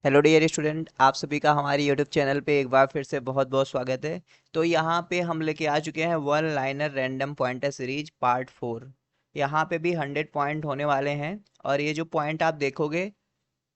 Hello dear student, आप सभी का हमारे यूट्यूब चैनल पे एक बार फिर से बहुत बहुत स्वागत है। तो यहाँ पे हम लेके आ चुके हैं one liner random pointer series part 4। यहाँ पे भी 100 पॉइंट होने वाले हैं। और ये जो पॉइंट आप देखोगे,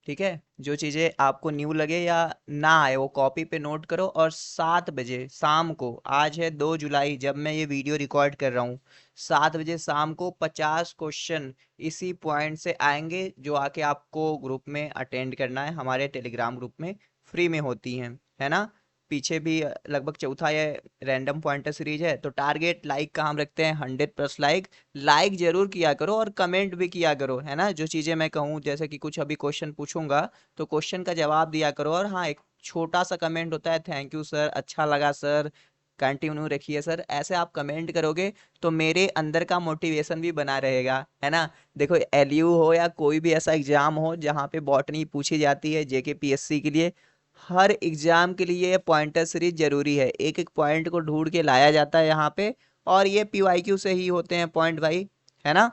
ठीक है, जो चीज़ें आपको न्यू लगे या ना आए वो कॉपी पे नोट करो। और 7 बजे शाम को, आज है 2 जुलाई जब मैं ये वीडियो रिकॉर्ड कर रहा हूँ, 7 बजे शाम को 50 क्वेश्चन इसी पॉइंट से आएंगे, जो आके आपको ग्रुप में अटेंड करना है। हमारे टेलीग्राम ग्रुप में फ्री में होती हैं, है ना। पीछे भी लगभग चौथा ये रैंडम पॉइंटर सीरीज है। तो टारगेट लाइक का हम रखते हैं 100+ लाइक। लाइक जरूर किया करो और कमेंट भी किया करो, है ना। जो चीज़ें मैं कहूँ, जैसे कि कुछ अभी क्वेश्चन पूछूंगा तो क्वेश्चन का जवाब दिया करो। और हाँ, एक छोटा सा कमेंट होता है, थैंक यू सर, अच्छा लगा सर, कंटिन्यू रखिए सर। ऐसे आप कमेंट करोगे तो मेरे अंदर का मोटिवेशन भी बना रहेगा, है ना। देखो, एलयू हो या कोई भी ऐसा एग्जाम हो जहाँ पे बॉटनी पूछी जाती है जेके पीएससी के लिए, हर एग्जाम के लिए ये पॉइंटर सीरीज जरूरी है। एक एक पॉइंट को ढूंढ के लाया जाता है यहाँ पे। और ये पीवाईक्यू से ही होते हैं पॉइंट भाई, है ना।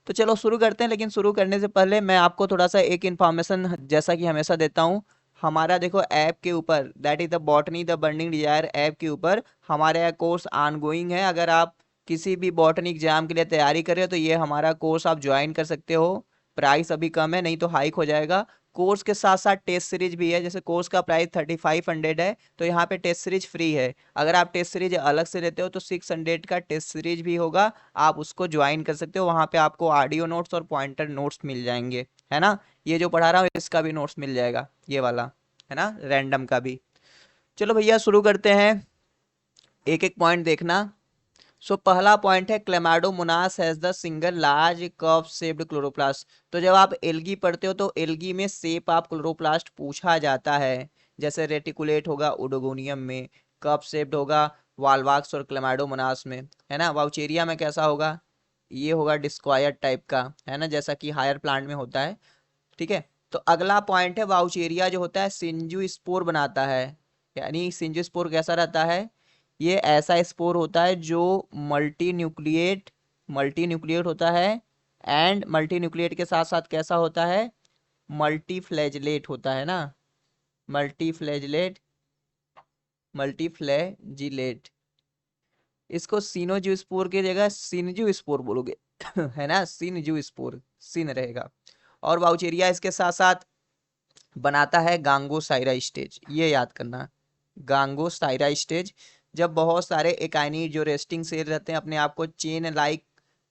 तो चलो शुरू करते हैं, लेकिन शुरू करने से पहले मैं आपको थोड़ा सा एक इन्फॉर्मेशन, जैसा कि हमेशा देता हूँ। हमारा देखो ऐप के ऊपर, that is the botany the burning desire app के ऊपर हमारा कोर्स ऑनगोइंग है। अगर आप किसी भी बॉटनी एग्जाम के लिए तैयारी कर रहे हो तो ये हमारा कोर्स आप ज्वाइन कर सकते हो। प्राइस अभी कम है, नहीं तो हाइक हो जाएगा। कोर्स के साथ साथ टेस्ट सीरीज भी है। जैसे कोर्स का प्राइस 3500 है, तो यहाँ पे टेस्ट सीरीज फ्री है। अगर आप टेस्ट सीरीज अलग से लेते हो तो 600 का टेस्ट सीरीज भी होगा, आप उसको ज्वाइन कर सकते हो। वहाँ पे आपको ऑडियो नोट्स और पॉइंटर नोट्स मिल जाएंगे, है ना। ये जो पढ़ा रहा हूँ इसका भी नोट्स मिल जाएगा, ये वाला, है ना, रैंडम का भी। चलो भैया शुरू करते हैं, एक एक पॉइंट देखना। सो पहला पॉइंट है, Chlamydomonas has the single large curve shaped chloroplast. तो जब आप एल्गी पढ़ते हो तो एल्गी में शेप ऑफ क्लोरोप्लास्ट पूछा जाता है। जैसे रेटिकुलेट होगा उडोगोनियम में, कर्व शेप्ड होगा वाल्वाक्स और क्लेमाडोमोनास में, है ना। वाउचेरिया में कैसा होगा, ये होगा डिस्क्वायर टाइप का, है ना, जैसा कि हायर प्लांट में होता है। ठीक है। तो अगला पॉइंट है, वाउचेरिया जो होता है सिंजू स्पोर बनाता है। यानी सिंजू स्पोर कैसा रहता है, ये ऐसा स्पोर होता है जो मल्टी न्यूक्लिएट होता है। एंड मल्टी न्यूक्लिएट के साथ साथ कैसा होता है, मल्टी फ्लैजिलेट होता है ना। Multi flagellate, multi flagellate. इसको सिनोजू स्पोर की जगह सिनजू स्पोर बोलोगे है ना, सिनजू स्पोर, सिन रहेगा। और वाउचेरिया इसके साथ साथ बनाता है गांगोसाइरा स्टेज, ये याद करना, गांगोसाइरा स्टेज। जब बहुत सारे एकाइनिड जो रेस्टिंग सेल रहते हैं अपने आप को चेन लाइक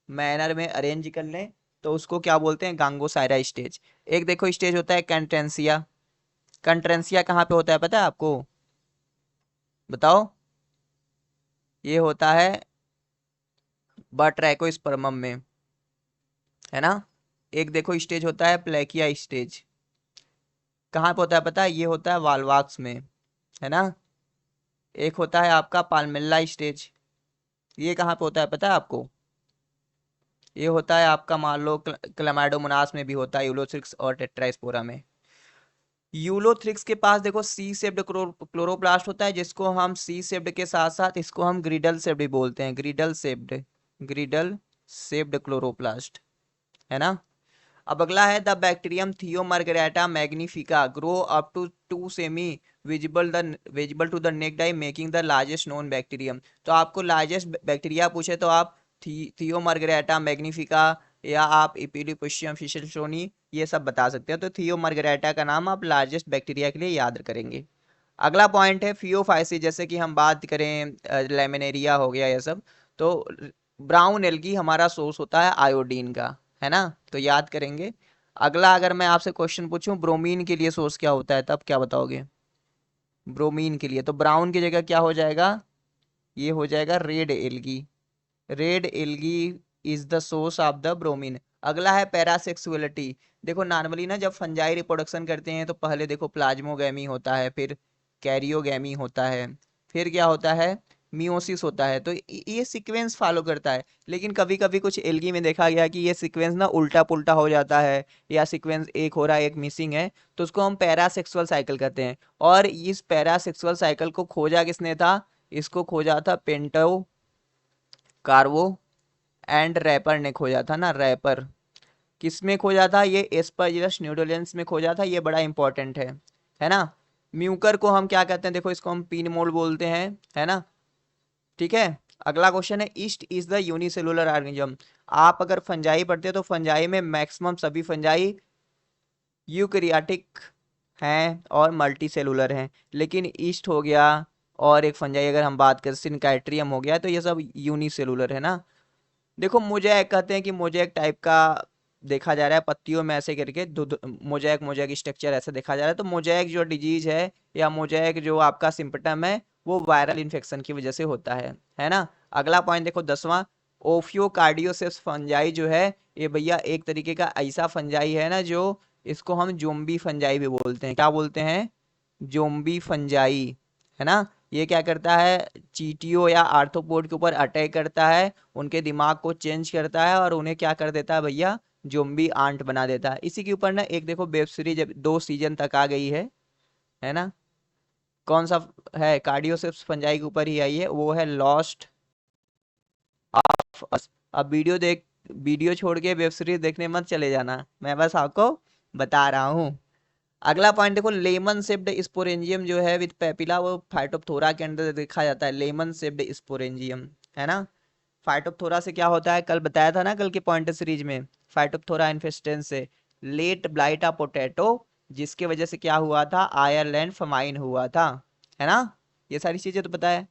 मैनर में अरेंज कर लें, तो उसको क्या बोलते हैं, गांगोसाइरा स्टेज। एक देखो स्टेज होता है कंट्रेंसिया। कंट्रेंसिया कहाँ पे होता है पता है आपको, बताओ। ये होता है बट्रैकोस्पर्मम में, है ना। एक देखो स्टेज होता है प्लेकिया स्टेज, कहाँ पे होता है पता है, ये होता है वाल्वाक्स में, है ना। एक होता है आपका पाल्मेल्ला स्टेज, ये कहाँ पे होता है पता है आपको, ये होता है आपका मान लो क्लैमाइडोमोनास में भी होता है, यूलोथ्रिक्स और टेट्रास्पोरा में। यूलोथ्रिक्स के पास देखो सी शेप्ड क्लोरोप्लास्ट होता है, जिसको हम सी शेप्ड के साथ साथ इसको हम ग्रिडल शेप्ड भी बोलते हैं, ग्रिडल शेप्ड क्लोरोप्लास्ट, है ना। अब अगला है, the bacterium Thiomargarita magnifica grow up to 2 semi visible to the naked eye making the largest known bacterium. तो आपको लार्जेस्ट बैक्टीरिया पूछे तो आप थियोमार्गरेटा मैग्निफिका या आप इपीडिपुशियम फिशल्सोनी ये सब बता सकते हो। तो थियोमार्गरेटा का नाम आप लार्जेस्ट बैक्टीरिया के लिए याद करेंगे। अगला पॉइंट है फियोफाइसिस, जैसे कि हम बात करें लेमिनेरिया हो गया ये सब। तो ब्राउन एल्गी हमारा सोर्स होता है आयोडीन का, है ना, तो याद करेंगे। अगला अगर मैं आपसे क्वेश्चन पूछूं ब्रोमीन के लिए सोर्स क्या होता है, तब क्या बताओगे। ब्रोमीन के लिए तो ब्राउन की जगह क्या हो जाएगा, ये हो जाएगा red algae. Red algae is the source of the bromine. अगला है पैरासेक्सुअलिटी। देखो नॉर्मली ना जब फंजाई रिप्रोडक्शन करते हैं तो पहले देखो प्लाज्मोगैमी होता है, फिर कैरियोगैमी होता है, फिर क्या होता है, मियोसिस होता है। तो ये सीक्वेंस फॉलो करता है। लेकिन कभी कभी कुछ एल्गी में देखा गया कि ये सीक्वेंस ना उल्टा पुल्टा हो जाता है, या सीक्वेंस एक हो रहा है एक मिसिंग है, तो उसको हम पैरासेक्सुअल साइकिल कहते हैं। और इस पैरासेक्सुअल साइकिल को खोजा किसने था, इसको खोजा था पेंटो कार्वो एंड रैपर ने खोजा था ना, रैपर। किस में खोजा था, ये एस्परजिलस न्यूडोलेंस में खोजा था, ये बड़ा इंपॉर्टेंट है। है ना। म्यूकर को हम क्या कहते हैं, देखो इसको हम पीन मोल्ड बोलते हैं, है ना। ठीक है। अगला क्वेश्चन है, east is the unicellular organism. आप अगर फंजाई पढ़ते हो तो फंजाई में मैक्सिमम सभी फंजाई यूकैरियोटिक हैं और मल्टी सेलुलर हैं, लेकिन ईस्ट हो गया और एक फंजाई अगर हम बात करें सिनकाइट्रियम हो गया, तो ये सब यूनिसेलुलर है ना। देखो मोजैक कहते हैं कि मोजैक टाइप का देखा जा रहा है पत्तियों में ऐसे करके मोजैक मोजैक स्ट्रक्चर ऐसे देखा जा रहा है। तो मोजैक जो डिजीज है या मोजैक जो आपका सिम्पटम है वो वायरल इन्फेक्शन की वजह से होता है ना। अगला पॉइंट देखो 10वां, ओफियोकार्डियोसिस फंजाई जो है ये भैया एक तरीके का ऐसा फंजाई है ना, जो इसको हम जोम्बी फंजाई भी बोलते हैं। क्या बोलते हैं? जोम्बी फंजाई, है ना। ये क्या करता है, चींटियों या आर्थ्रोपोड के ऊपर अटैक करता है, उनके दिमाग को चेंज करता है और उन्हें क्या कर देता है भैया, जोम्बी आंट बना देता है। इसी के ऊपर ना एक देखो वेब सीरीज 2 सीजन तक आ गई है ना। कौन सा है? कार्डियोसेप्स फंजाई के ऊपर ही आई है, वो है लॉस्ट ऑफ अस। अब वीडियो छोड़ के वेब सीरीज देखने मत चले जाना, मैं बस आपको बता रहा हूँ। अगला पॉइंट देखो, लेमन शेप्ड स्पोरेंजियम जो है विद पेपिला, वो फाइटोप्थोरा के अंदर देखा जाता है, लेमन शेप्ड स्पोरेंजियम, है ना। फाइटोप्थोरा से क्या होता है, कल बताया था ना, कल के पॉइंटर सीरीज में, फाइटोप्थोरा इन्फेस्टेंस से लेट ब्लाइट ऑफ पोटैटो, जिसके वजह से क्या हुआ था, आयरलैंड फमाइन हुआ था, है ना। ये सारी चीजें तो पता है।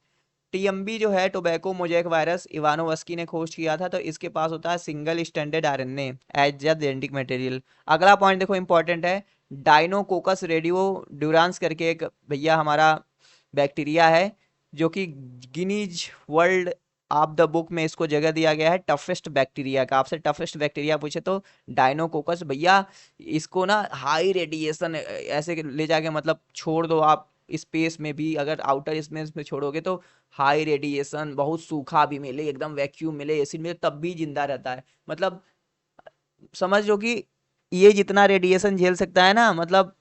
टीएमबी जो है टोबैको मोजैक वायरस इवानोवस्की ने खोज किया था, तो इसके पास होता है single standard RNA as a genetic material. अगला पॉइंट देखो इंपॉर्टेंट है, डाइनोकोकस रेडियो ड्यूरांस करके एक भैया हमारा बैक्टीरिया है, जो कि Guinness world of the book में इसको जगह दिया गया है टफेस्ट बैक्टीरिया का। आपसे टफेस्ट बैक्टीरिया पूछे तो डाइनोकोकस भैया, इसको ना हाई रेडिएशन ऐसे ले जाके मतलब छोड़ दो आप स्पेस में भी, अगर आउटर स्पेस में छोड़ोगे तो हाई रेडिएशन, बहुत सूखा भी मिले, एकदम वैक्यूम मिले, एसिड मिले, तब भी जिंदा रहता है। मतलब समझ लो कि ये जितना रेडिएशन झेल सकता है ना, मतलब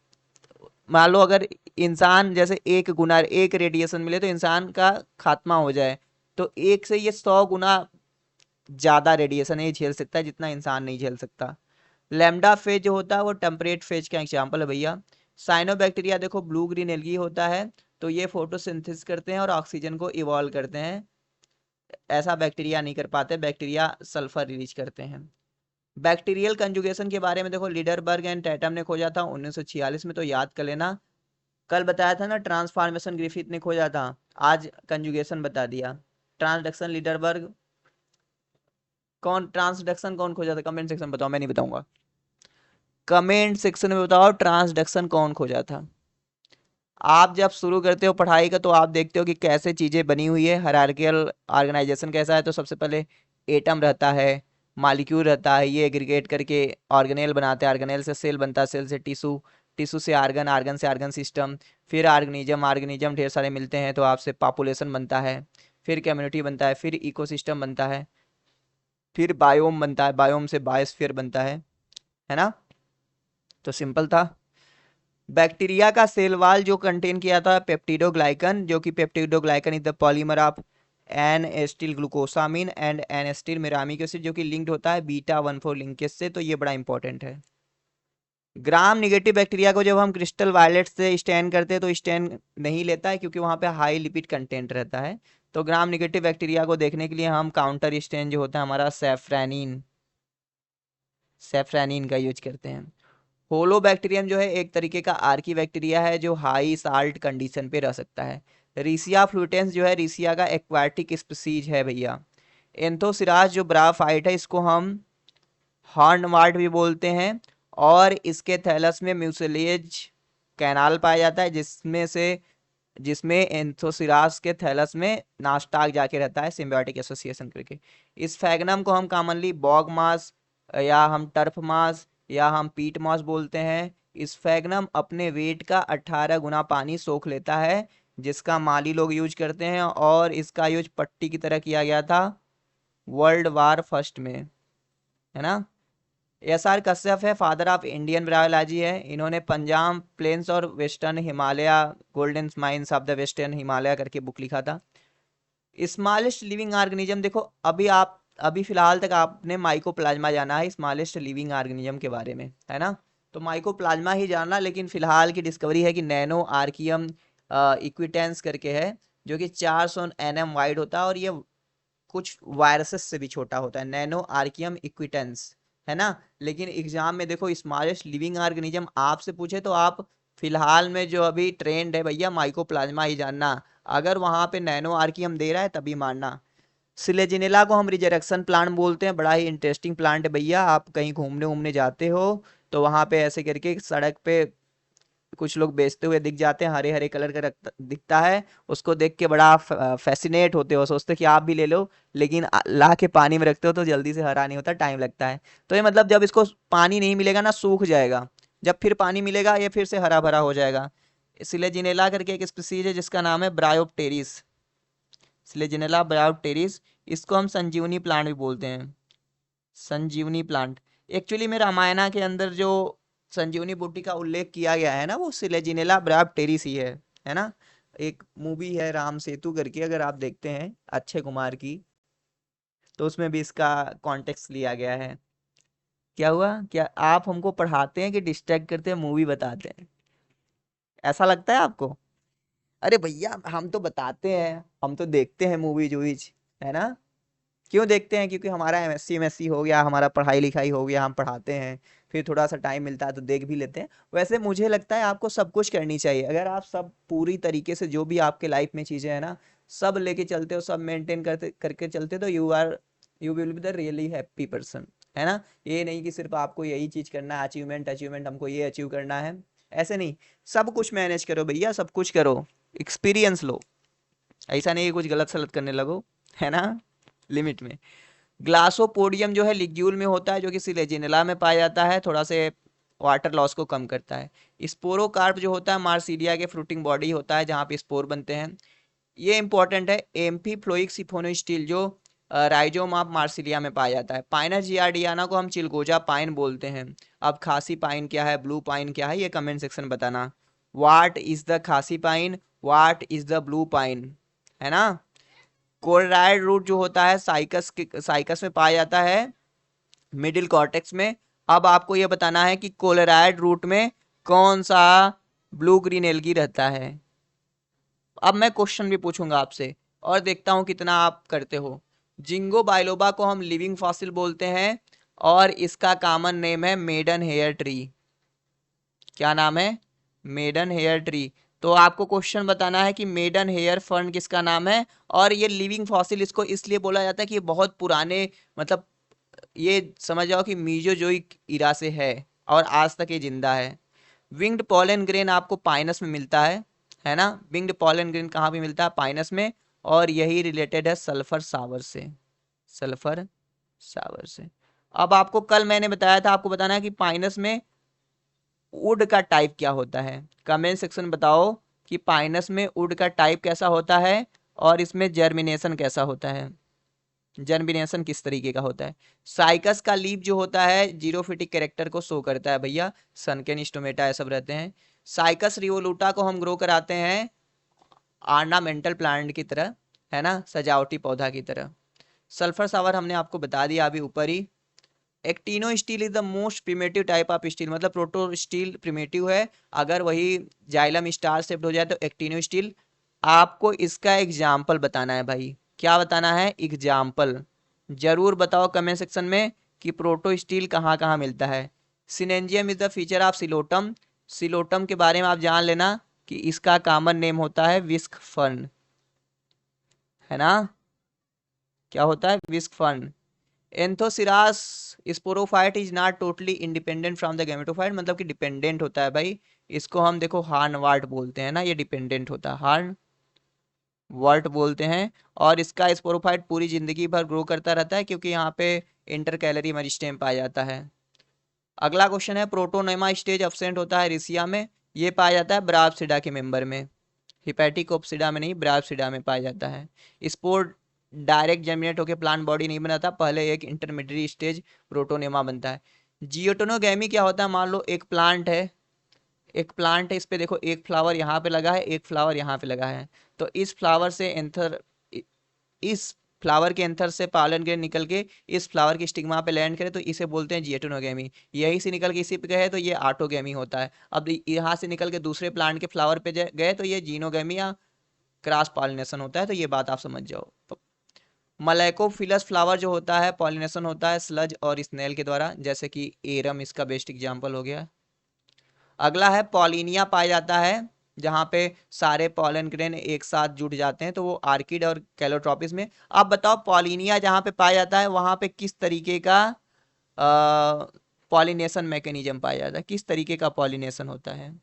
मान लो अगर इंसान जैसे 1 गुना एक रेडिएशन मिले तो इंसान का खात्मा हो जाए, तो एक से ये 100 गुना ज्यादा रेडिएशन ये झेल सकता है जितना इंसान नहीं झेल सकता। लैम्डा फेज जो होता है वो टेम्परेट फेज का एग्जाम्पल है भैया। साइनोबैक्टीरिया देखो ब्लू ग्रीन एल्गी होता है, तो ये फोटोसिंथेसिस करते हैं और ऑक्सीजन को इवॉल्व करते हैं, ऐसा बैक्टीरिया नहीं कर पाते, बैक्टीरिया सल्फर रिलीज करते हैं। बैक्टीरियल कंजुगेशन के बारे में देखो लीडरबर्ग एंड टैटम ने खोजा था 1946 में, तो याद कर लेना। कल बताया था ना ट्रांसफॉर्मेशन ग्रिफिथ ने खोजा था, आज कंजुगेशन बता दिया। ट्रांसडक्शन लीडरबर्ग, कौन ट्रांसडक्शन कौन खोजा था, कमेंट सेक्शन बताओ, मैं नहीं बताऊंगा। कमेंट सेक्शन में बताओ ट्रांसडक्शन कौन खोजा था। आप जब शुरू करते हो पढ़ाई का तो आप देखते हो कि कैसे चीज़ें बनी हुई है, हायरार्कियल ऑर्गेनाइजेशन कैसा है। तो सबसे पहले एटम रहता है, मालिक्यूल रहता है, ये एग्रीगेट करके ऑर्गेनेल बनाते हैं, ऑर्गेनेल से सेल बनता है, सेल से टिश्यू, टिश्यू से आर्गन, आर्गन से आर्गन सिस्टम, फिर ऑर्गेनिज्म, ऑर्गेनिज्म ढेर सारे मिलते हैं तो आपसे पॉपुलेशन बनता है, फिर कम्युनिटी बनता है, फिर इकोसिस्टम बनता है, फिर बायोम बनता है, बायोम से बायोस्फीयर बनता है ना। तो सिंपल था। बैक्टीरिया का सेल वाल जो कंटेन किया था पेप्टिडोग्लाइकन, जो कि peptidoglycan is the polymer of N acetyl glucosamine and N acetyl muramic acid, जो कि लिंक्ड होता है बीटा 1,4 लिंकेज से, तो ये बड़ा इंपॉर्टेंट है। ग्राम निगेटिव बैक्टीरिया को जब हम क्रिस्टल वायलेट से स्टैन करते हैं तो स्टैन नहीं लेता है, क्योंकि वहां पे हाई लिपिड कंटेंट रहता है। तो ग्राम निगेटिव बैक्टीरिया को देखने के लिए हम काउंटर स्टैन जो होता है हमारा सेफ्रानिन, सेफ्रानिन का यूज करते हैं। होलो बैक्टीरियम जो है एक तरीके का आर्की बैक्टीरिया है जो हाई साल्ट कंडीशन पे रह सकता है। रिसिया फ्लूटेंस जो है रिसिया का एक्वाटिक स्पीसीज है भैया। एंथोसिरास जो ब्राफाइट है इसको हम हॉर्नवार्ट भी बोलते हैं, और इसके थैलस में म्यूसिलेज कैनाल पाया जाता है, जिसमें एंथोसिरास के थैलस में नास्टाक जाके रहता है सिम्बायोटिक एसोसिएशन करके। इस फैगनम को हम कॉमनली बॉग मास या हम टर्फ मास या हम पीट मॉस बोलते हैं। इस फैगनम अपने वेट का 18 गुना पानी सोख लेता है, जिसका माली लोग यूज करते हैं, और इसका यूज पट्टी की तरह किया गया था वर्ल्ड वार फर्स्ट में, है ना। एस आर कश्यप है फादर ऑफ इंडियन बायोलॉजी है, इन्होंने पंजाब प्लेन्स और western Himalaya, golden mines of the western Himalaya करके बुक लिखा था। स्मॉलेस्ट लिविंग ऑर्गेनिज्म देखो, अभी फिलहाल तक आपने माइकोप्लाज्मा जाना है स्मॉलेस्ट लिविंग ऑर्गेनिज्म के बारे में, है ना। तो माइकोप्लाज्मा ही जानना, लेकिन फिलहाल की डिस्कवरी है कि नैनो आर्कियम इक्विटेंस करके है, जो कि 400 nm वाइड होता है और ये कुछ वायरसेस से भी छोटा होता है, नैनो आर्कियम इक्विटेंस, है ना। लेकिन एग्जाम में देखो स्मॉलेस्ट लिविंग ऑर्गेनिज्म आपसे पूछे तो आप फिलहाल में जो अभी ट्रेंड है भैया माइकोप्लाज्मा ही जानना। अगर वहां पे नैनो आर्कियम दे रहा है तभी मानना। सिलेजिनेला को हम रिजरेक्शन प्लांट बोलते हैं, बड़ा ही इंटरेस्टिंग प्लांट है भैया। आप कहीं घूमने घूमने जाते हो तो वहां पे ऐसे करके सड़क पे कुछ लोग बेचते हुए दिख जाते हैं, हरे हरे कलर का दिखता है, उसको देख के बड़ा फैसिनेट होते हो, सोचते हो कि आप भी ले लो, लेकिन ला के पानी में रखते हो तो जल्दी से हरा नहीं होता, टाइम लगता है। तो ये मतलब जब इसको पानी नहीं मिलेगा ना सूख जाएगा, जब फिर पानी मिलेगा ये फिर से हरा भरा हो जाएगा। सिलेजिनेला करके एक स्पीसीज है जिसका नाम है ब्रायोप्टेरिस, स्लेजिनेला ब्रायोप्टेरिस। इसको हम संजीवनी प्लांट भी बोलते हैं, संजीवनी प्लांट। एक्चुअली में रामायणा के अंदर जो संजीवनी बूटी का उल्लेख किया गया है ना, वो सिलेजिनेला ब्रायोप्टेरिस ही है ना। एक मूवी है राम सेतु करके, अगर आप देखते हैं अक्षय कुमार की, तो उसमें भी इसका कॉन्टेक्स्ट लिया गया है। क्या हुआ, क्या आप हमको पढ़ाते हैं कि डिस्ट्रैक्ट करते हैं, मूवी बताते हैं, ऐसा लगता है आपको? अरे भैया हम तो बताते हैं, हम तो देखते हैं मूवीज वूवीज, है ना। क्यों देखते हैं? क्योंकि हमारा एमएससी हो गया, हमारा पढ़ाई लिखाई हो गया, हम पढ़ाते हैं, फिर थोड़ा सा टाइम मिलता है तो देख भी लेते हैं। वैसे मुझे लगता है आपको सब कुछ करनी चाहिए, अगर आप सब पूरी तरीके से जो भी आपके लाइफ में चीज़ें हैं ना, सब लेके चलते हो, सब मेंटेन करते करके चलते हो, तो you will be the really happy person, है ना। ये नहीं कि सिर्फ आपको यही चीज़ करना है, अचीवमेंट अचीवमेंट, हमको ये अचीव करना है, ऐसे नहीं। सब कुछ मैनेज करो भैया, सब कुछ करो, एक्सपीरियंस लो, ऐसा नहीं कि कुछ गलत सलत करने लगो, है ना, लिमिट में। ग्लासोपोडियम जो है लिग्यूल में होता है, जो कि सिलेजिनेला में पाया जाता है, थोड़ा से वाटर लॉस को कम करता है। स्पोरोकार्प जो होता है मार्सिलिया के फ्रूटिंग बॉडी होता है जहाँ पे स्पोर बनते हैं, ये इंपॉर्टेंट है। एम्फीफ्लोइक सिफोनोस्टील जो राइजोम ऑफ मार्सिलिया में पाया जाता है। पाइनस जियार्डियाना को हम चिलगोजा पाइन बोलते हैं। अब खासी पाइन क्या है, ब्लू पाइन क्या है, ये कमेंट सेक्शन बताना। वाट इज द खासी pine, what is the blue pine, है ना। कोलराइड रूट जो होता है साइकस में पाया जाता है, मिडिल कॉर्टेक्स में। अब आपको यह बताना है कि कोलराइड रूट में कौन सा ब्लू ग्रीन एल्गी रहता है। अब मैं क्वेश्चन भी पूछूंगा आपसे और देखता हूं कितना आप करते हो। जिंगो बाइलोबा को हम लिविंग फॉसिल बोलते हैं और इसका कॉमन नेम है मेडन हेयर ट्री। क्या नाम है? Maiden hair tree. तो आपको क्वेश्चन बताना है कि मेडन हेयर फर्न किसका नाम है। और ये लिविंग फॉसिल इसको इसलिए बोला जाता है कि ये बहुत पुराने, मतलब ये समझ जाओ कि मीजोजोइक इरा से है और आज तक ये जिंदा है। विंग्ड पॉलन ग्रेन आपको पाइनस में मिलता है ना। विंग्ड पॉलन ग्रेन कहाँ पे मिलता है? पाइनस में। और यही रिलेटेड है सल्फर सावर से, सल्फर सावर से। अब आपको कल मैंने बताया था, आपको बताना है कि पाइनस में वुड का टाइप क्या होता है। कमेंट सेक्शन बताओ कि पाइनस में वुड का टाइप कैसा होता है और इसमें जर्मिनेशन कैसा होता है, जर्मिनेशन किस तरीके का होता है। साइकस का लीफ जो होता है जीरोफिटिक कैरेक्टर को शो करता है भैया, सनकेन स्टोमेटा ये सब रहते हैं। साइकस रिवोलूटा को हम ग्रो कराते हैं ऑर्नामेंटल प्लांट की तरह, है ना, सजावटी पौधा की तरह। सल्फर सावर हमने आपको बता दिया अभी ऊपर ही। Actinostele is the most primitive type of stele, मतलब प्रोटो स्टील प्रिमेटिव है, अगर वही जाइलम स्टार शेप्ड हो जाए तो एक्टिनो स्टील। आपको इसका एग्जाम्पल बताना है भाई, क्या बताना है? एग्जाम्पल जरूर बताओ कमेंट सेक्शन में कि प्रोटो स्टील कहाँ कहाँ मिलता है। Synangium is the feature of Psilotum, Psilotum के बारे में आप जान लेना कि इसका कॉमन नेम होता है विस्क फर्न, है ना। क्या होता है? Whisk fern. Anthoceros sporophyte is not totally independent from the gametophyte, मतलब कि डिपेंडेंट होता है भाई। इसको हम देखो हार्न वार्ट बोलते हैं ना, ये डिपेंडेंट होता है, हार्न वार्ट बोलते हैं। और इसका स्पोरोफाइट पूरी जिंदगी भर ग्रो करता रहता है क्योंकि यहाँ पे इंटर कैलरी मेरिस्टेम पाया जाता है। अगला क्वेश्चन है प्रोटोनेमा स्टेज अब्सेंट होता है रिसिया में, ये पाया जाता है ब्राबसिडा के मेंबर में, हिपैटिक ओप्सिडा में नहीं, ब्राबसिडा में पाया जाता है। स्पोर डायरेक्ट जर्मिनेट होकर प्लांट बॉडी नहीं बनाता, पहले एक इंटरमीडिएट स्टेज प्रोटोनेमा बनता है। जियोटोनोगैमी क्या होता है? मान लो एक प्लांट है, एक प्लांट है, इस पे देखो एक फ्लावर यहाँ पे लगा है, एक फ्लावर यहाँ पे लगा है, तो इस फ्लावर से एंथर इस फ्लावर के एंथर से पॉलन ग्रेन निकल के इस फ्लावर की स्टिग्मा पे लैंड करे तो इसे बोलते हैं जिएटोनोगेमी। यही से निकल के इसी पे गए तो ये ऑटोगेमी होता है। अब यहाँ से निकल के दूसरे प्लांट के फ्लावर पे गए तो ये जीनोगेमी या क्रॉस पॉलिनेशन होता है। तो ये बात आप समझ जाओ। मलैकोफिलस फ्लावर जो होता है पॉलिनेशन होता है स्लज और स्नेल के द्वारा, जैसे कि एरम इसका बेस्ट एग्जाम्पल हो गया। अगला है पॉलिनिया पाया जाता है जहाँ पे सारे पॉलन ग्रेन एक साथ जुड़ जाते हैं, तो वो आर्किड और कैलोट्रॉपिस में। आप बताओ पॉलिनिया जहाँ पे पाया जाता है वहाँ पे किस तरीके का पॉलिनेशन मैकेनिज्म पाया जाता है, किस तरीके का पॉलिनेशन होता है।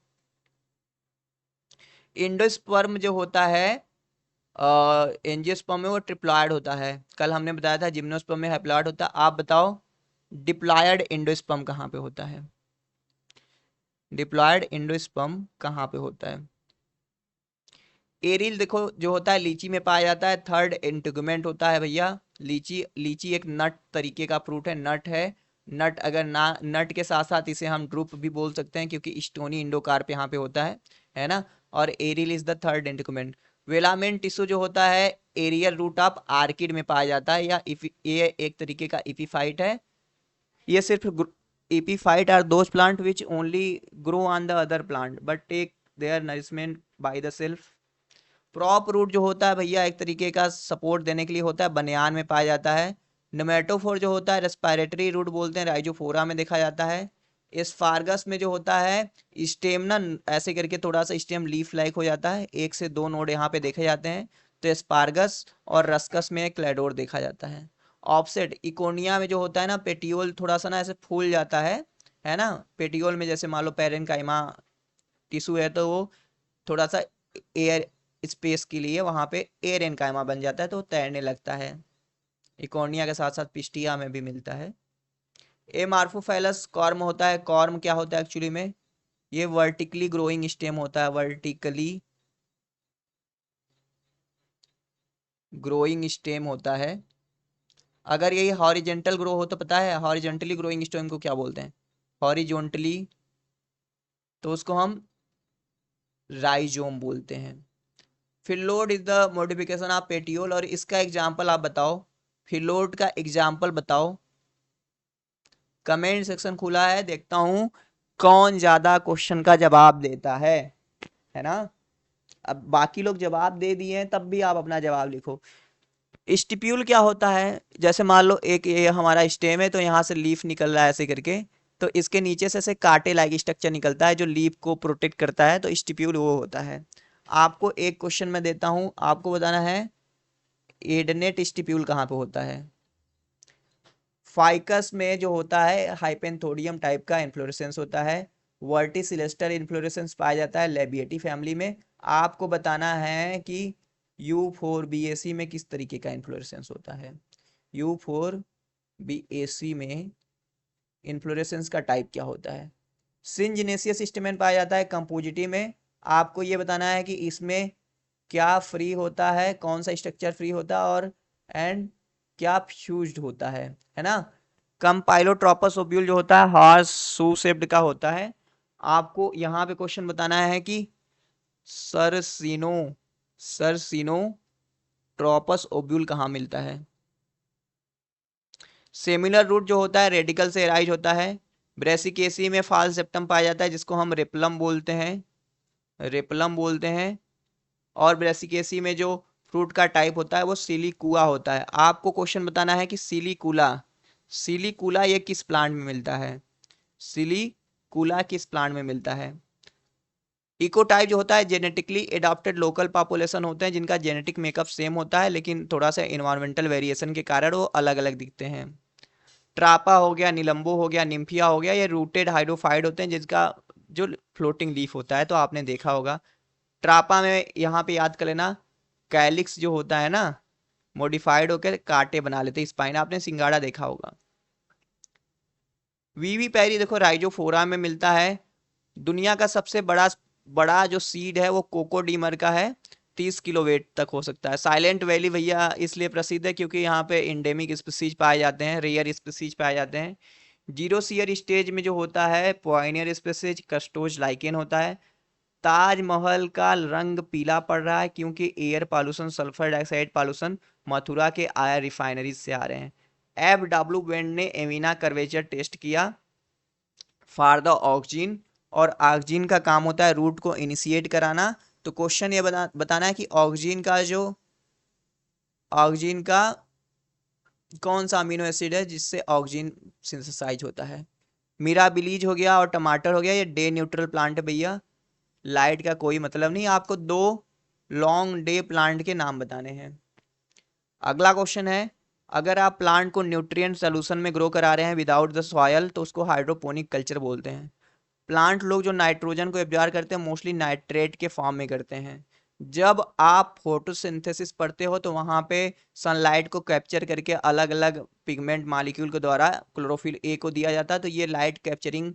इंडोस्पर्म जो होता है एंजियोस्पर्म में वो ट्रिप्लॉयड होता है। कल हमने बताया था जिम्नोस्पर्म में हैप्लॉयड होता है। आप बताओ डिप्लॉयड इंडोस्पर्म कहाँ पे होता है, डिप्लॉयड इंडोस्पर्म कहाँ पे होता है। एरिल देखो जो होता है लीची में पाया जाता है, थर्ड इंटीगुमेंट होता है भैया। लीची लीची एक नट तरीके का फ्रूट है, नट है। नट अगर ना नट के साथ साथ इसे हम ड्रुप भी बोल सकते हैं क्योंकि स्टोनी इंडोकार्प यहाँ पे होता है ना। और aril is the third integument. Velamen tissue जो होता है एरियल रूट ऑफ आर्किड में पाया जाता है, या ये एक तरीके का इपीफाइट है। ये सिर्फ epiphyte are those plant which only grow on the other plant but take their nourishment by the self. Prop root जो होता है भैया एक तरीके का सपोर्ट देने के लिए होता है, बनियान में पाया जाता है। निमेटोफोर जो होता है रेस्पिरेटरी रूट बोलते हैं, राइजोफोरा में देखा जाता है। एस्पार्गस में जो होता है स्टेम ना ऐसे करके थोड़ा सा स्टेम लीफ लाइक हो जाता है, एक से दो नोड यहाँ पे देखे जाते हैं। तो एस्पार्गस और रस्कस में क्लेडोर देखा जाता है। ऑफसेट इकोनिया में जो होता है ना पेटियोल थोड़ा सा ना ऐसे फूल जाता है ना। पेटियोल में जैसे मान लो पेरेन्काइमा टिश्यू है तो वो थोड़ा सा एयर स्पेस के लिए वहां पे एयर एनकाइमा बन जाता है तो तैरने लगता है। इकोनिया के साथ साथ पिस्टिया में भी मिलता है। एमार्फोफाइलस कॉर्म होता है। कॉर्म क्या होता है एक्चुअली में, ये वर्टिकली ग्रोइंग स्टेम होता है, वर्टिकली ग्रोइंग स्टेम होता है। अगर यही हॉरिजेंटल ग्रो हो तो पता है हॉरिजेंटली ग्रोइंग स्टेम को क्या बोलते हैं, हॉरिजॉन्टली तो उसको हम राइजोम बोलते हैं। Phyllode is the modification of petiole, और इसका एग्जांपल आप बताओ, फिलोड का एग्जांपल बताओ। कमेंट सेक्शन खुला है, देखता हूं कौन ज्यादा क्वेश्चन का जवाब देता है ना। अब बाकी लोग जवाब दे दिए हैं तब भी आप अपना जवाब लिखो। स्टिप्यूल क्या होता है, जैसे मान लो एक ये हमारा स्टेम है तो यहाँ से लीफ निकल रहा है ऐसे करके, तो इसके नीचे से ऐसे कांटे लाइक स्ट्रक्चर निकलता है जो लीफ को प्रोटेक्ट करता है, तो स्टिप्यूल वो होता है। आपको एक क्वेश्चन मैं देता हूं, आपको बताना है एडनेट स्टिप्यूल कहाँ पे होता है। फाइकस में जो होता है हाइपेंथोडियम टाइप का इन्फ्लोरेसेंस होता है। वर्टिसिलेस्टर इन्फ्लोरेसेंस पाया जाता है लेबिएटी फैमिली में। आपको बताना है कि U4BAC में किस तरीके का इन्फ्लोरेसेंस होता है। U4BAC में इन्फ्लोरेसेंस का टाइप क्या होता है। सिंजिनेसियस स्टेमेन पाया जाता है कंपोजिटी में। आपको ये बताना है कि इसमें क्या फ्री होता है, कौन सा स्ट्रक्चर फ्री होता है, और एंड क्या फ्यूज्ड होता है ना। कंपाइलोट्रोपस ओब्यूल जो होता है हॉर्स शू शेप्ड का होता है। आपको यहाँ पे क्वेश्चन बताना है कि सरसिनो ट्रोपस ओब्यूल कहाँ मिलता है। सेमिलर रूट जो होता है रेडिकल से राइज होता है। ब्रेसिकेसी में फाल सेप्टम पाया जाता है जिसको हम रेपलम बोलते हैं। और ब्रेसिकेसी में जो फ्रूट का टाइप होता है वो सिलिकुआ होता है। आपको क्वेश्चन बताना है कि सिलिकुला ये किस प्लांट में मिलता है, सिलिकुला किस प्लांट में मिलता है। इकोटाइप जो होता है जेनेटिकली एडॉप्टेड लोकल पॉपुलेशन होते हैं जिनका जेनेटिक मेकअप सेम होता है लेकिन थोड़ा सा इन्वायरमेंटल वेरिएशन के कारण वो अलग अलग दिखते हैं। ट्रापा हो गया, निलंबो हो गया, निम्फिया हो गया, ये रूटेड हाइड्रोफाइड होते हैं जिसका जो फ्लोटिंग लीफ होता है, तो आपने देखा होगा। ट्रापा में यहाँ पे याद कर लेना कैलिक्स जो होता है ना मॉडिफाइड होकर कांटे बना लेते हैं, स्पाइन आपने सिंगाड़ा देखा होगा। वीवी पैरी देखो राइजोफोरा में मिलता है। दुनिया का सबसे बड़ा बड़ा जो सीड है वो कोकोडीमर का है, 30 किलो वेट तक हो सकता है। साइलेंट वैली भैया इसलिए प्रसिद्ध है क्योंकि यहाँ पे इंडेमिक स्पीसीज पाए जाते हैं, रेयर स्पीसीज पाए जाते हैं। जीरो सीयर स्टेज में जो होता है पॉइनियर स्पीसीज कस्टोज लाइकेन होता है। ताजमहल का रंग पीला पड़ रहा है क्योंकि air pollution, sulphur dioxide pollution Mathura के आया रिफाइनरीज से आ रहे हैं। एफ डब्ल्यू वेंड ने एमिना कर्वेचर टेस्ट किया फॉर द ऑक्सीजन, और ऑक्सीजन का काम होता है रूट को इनिशिएट कराना। तो क्वेश्चन ये बताना है कि ऑक्सीजन का कौन सा अमीनो एसिड है जिससे ऑक्सीजन सिंथेसाइज होता है। मिराबिलीज हो गया और टमाटर हो गया, ये डे न्यूट्रल प्लांट है भैया, लाइट का कोई मतलब नहीं। आपको 2 लॉन्ग डे प्लांट के नाम बताने हैं। अगला क्वेश्चन है, अगर आप प्लांट को न्यूट्रिएंट सोल्यूशन में ग्रो करा रहे हैं विदाउट द सॉयल तो उसको हाइड्रोपोनिक कल्चर बोलते हैं। प्लांट लोग जो नाइट्रोजन को एब्जॉर्ब करते हैं मोस्टली नाइट्रेट के फॉर्म में करते हैं। जब आप फोटोसिंथेसिस पढ़ते हो तो वहां पे सनलाइट को कैप्चर करके अलग अलग पिगमेंट मॉलिक्यूल के द्वारा क्लोरोफिल ए को दिया जाता है। तो ये लाइट कैप्चरिंग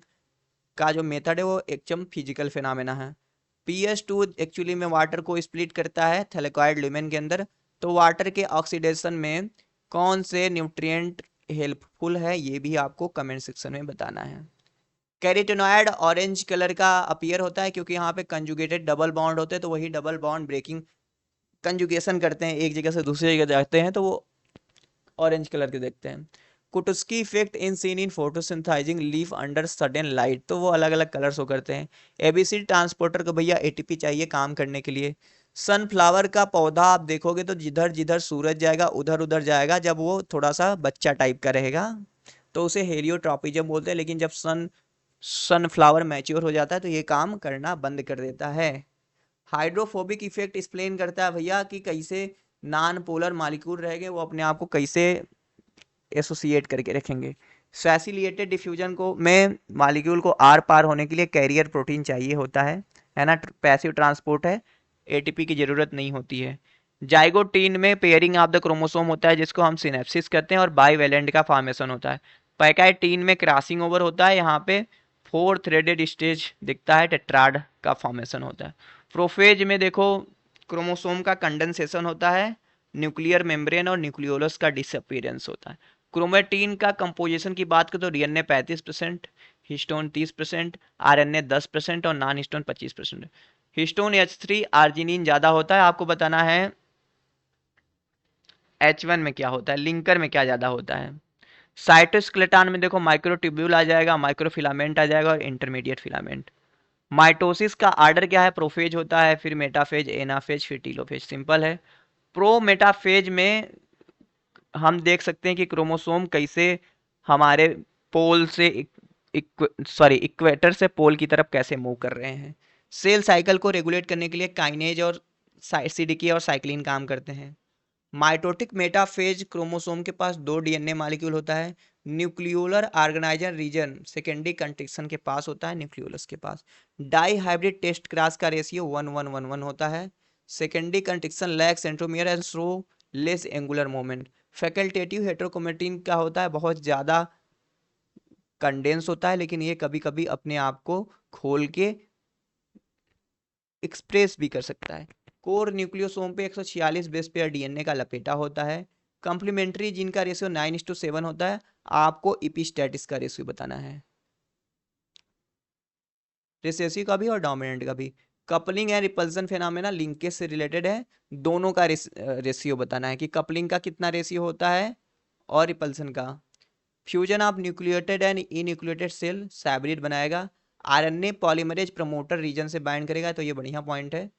का जो मेथड है वो एकदम फिजिकल फिनोमेना है। PS2 एक्चुअली में वाटर को स्प्लिट करता है थैलेकॉइड लुमेन के अंदर। तो वाटर के ऑक्सीडेशन में कौन से न्यूट्रिएंट हेल्पफुल है ये भी आपको कमेंट सेक्शन में बताना है। कैरोटीनॉयड ऑरेंज कलर का अपीयर होता है क्योंकि यहाँ पे कंजुगेटेड डबल बॉन्ड होते हैं, तो वही डबल बॉन्ड ब्रेकिंग कंजुगेशन करते हैं, एक जगह से दूसरी जगह जाते हैं तो वो ऑरेंज कलर के देखते हैं। Kautsky effect in seen in photosynthesizing leaf under sudden light, तो वो अलग अलग कलर शो करते हैं। एबीसी ट्रांसपोर्टर को भैया एटीपी चाहिए काम करने के लिए। सनफ्लावर का पौधा आप देखोगे तो जिधर जिधर सूरज जाएगा उधर उधर जाएगा, जब वो थोड़ा सा बच्चा टाइप का रहेगा तो उसे हेलियोट्रॉपिज्म बोलते हैं, लेकिन जब सनफ्लावर मैच्योर हो जाता है तो ये काम करना बंद कर देता है। हाइड्रोफोबिक इफेक्ट एक्सप्लेन करता है भैया कि कैसे नॉन पोलर मॉलिक्यूल रहेंगे वो अपने आप को कैसे एसोसिएट करके रखेंगे। सैसिलिएटेड डिफ्यूजन को में मॉलिक्यूल को आर पार होने के लिए कैरियर प्रोटीन चाहिए होता है ना, पैसिव ट्रांसपोर्ट है, एटीपी की जरूरत नहीं होती है। जाइगोटीन में पेयरिंग ऑफ द क्रोमोसोम होता है जिसको हम सिनेप्सिस कहते हैं और बाईवेलेंट का फॉर्मेशन होता है। पैकाइटीन में क्रॉसिंग ओवर होता है, यहाँ पे 4 थ्रेडेड स्टेज दिखता है, टेट्राड का फॉर्मेशन होता है। प्रोफेज में देखो क्रोमोसोम का कंडेंसेशन होता है, न्यूक्लियर मेम्ब्रेन और न्यूक्लियोलस का डिसअपीयरेंस होता है। क्रोमेटीन का कंपोजिशन की बात करें तो डीएनए 35%, हिस्टोन 30%, आरएनए 10% और non histone 25%। Histone H3 arginine ज्यादा होता है। आपको बताना है H1 में क्या होता है, लिंकर में क्या ज्यादा होता है। साइटोस्केलेटन में देखो माइक्रोट्यूब्यूल आ जाएगा, माइक्रोफिलामेंट आ जाएगा और इंटरमीडिएट फिलामेंट। माइटोसिस का आर्डर क्या है, प्रोफेज होता है, फिर मेटाफेज, एनाफेज, फिर टीलोफेज। सिंपल है। प्रो मेटाफेज में हम देख सकते हैं कि क्रोमोसोम कैसे हमारे पोल से इक्वेटर से पोल की तरफ कैसे मूव कर रहे हैं। सेल साइकिल को रेगुलेट करने के लिए काइनेज और सीडीके और साइक्लिन काम करते हैं। माइटोटिक मेटाफेज क्रोमोसोम के पास 2 डीएनए मॉलिक्यूल होता है। Nucleolar organizer region secondary constriction के पास होता है, न्यूक्लियोलस के पास। डाई हाइब्रिड टेस्ट क्रॉस का रेशियो 1:1:1:1 होता है। Secondary constriction lack centromere and show less angular moment. Facultative heterochromatin का होता है बहुत ज़्यादा कंडेंस होता है, लेकिन ये कभी कभी अपने आप को खोल के एक्सप्रेस भी कर सकता है। कोर न्यूक्लियोसोम पे 146 बेस पेयर डीएनए का लपेटा होता है। कंप्लीमेंट्री जीन का रेशियो 9:7 होता है। आपको इपिस्टेटिस का रेशियो बताना है, रिसेसिव का भी और डोमिनेंट का भी। Coupling and repulsion phenomena linkage से रिलेटेड है, दोनों का रेशियो बताना है कि कपलिंग का कितना रेशियो होता है और रिपल्सन का। Fusion of nucleated and enucleated cell cybrid बनाएगा। आरएनए पॉलीमरेज प्रमोटर रीजन से बाइंड करेगा, तो ये बढ़िया पॉइंट है।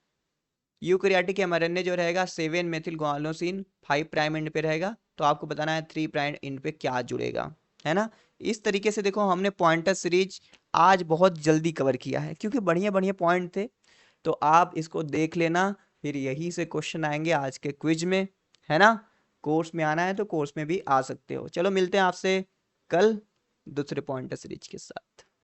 यूकैरियोटिक एमआरएनए जो रहेगा 7 मेथिल गुआनोसिन 5 प्राइम एंड पे रहेगा, तो आपको बताना है 3 प्राइम एंड पे क्या जुड़ेगा, है ना। इस तरीके से देखो हमने पॉइंटर सीरीज आज बहुत जल्दी कवर किया है क्योंकि बढ़िया बढ़िया पॉइंट थे, तो आप इसको देख लेना, फिर यही से क्वेश्चन आएंगे आज के क्विज में, है ना। कोर्स में आना है तो कोर्स में भी आ सकते हो। चलो मिलते हैं आपसे कल दूसरे पॉइंटर सीरीज के साथ।